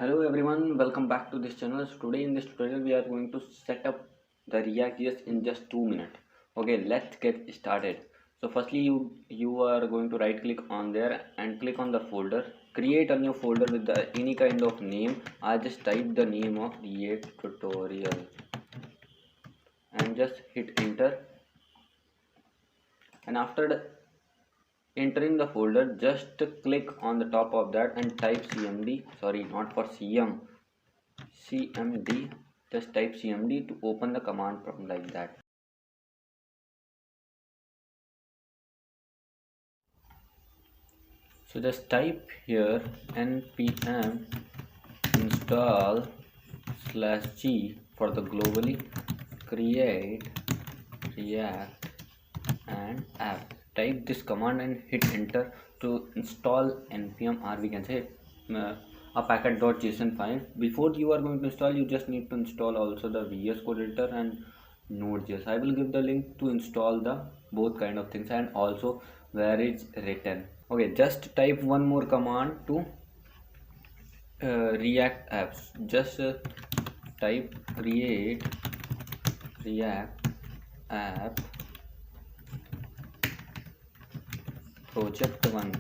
Hello everyone, welcome back to this channel. So today in this tutorial we are going to set up the React.js in just 2 minutes. Okay, let's get started. So firstly you are going to right click on there and click on the folder. Create a new folder with any kind of name. I just type the name of React tutorial and just hit enter. And after entering the folder, just click on the top of that and type cmd, sorry, not for cmd, just type cmd to open the command prompt like that. So just type here npm install /g for the globally create react and app. Type this command and hit enter to install npm, or we can say uh, a packet.json file. Before you are going to install, you just need to install also the VS Code editor and Node.js. I will give the link to install the both kind of things and also where it's written. Okay, just type one more command to React apps. Just type create React app project 1,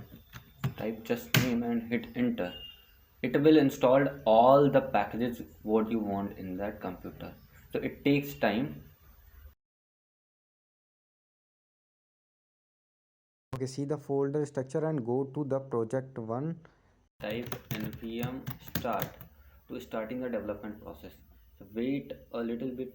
type just name and hit enter. It will install all the packages what you want in that computer, so it takes time. Okay, see the folder structure and go to the project 1. Type npm start to starting the development process. So wait a little bit.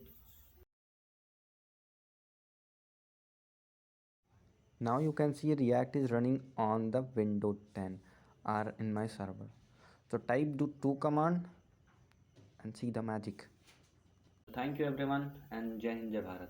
Now you can see React is running on the Windows 10 or in my server. So type do two command and see the magic. Thank you everyone and Jai Hind Jai Bharat.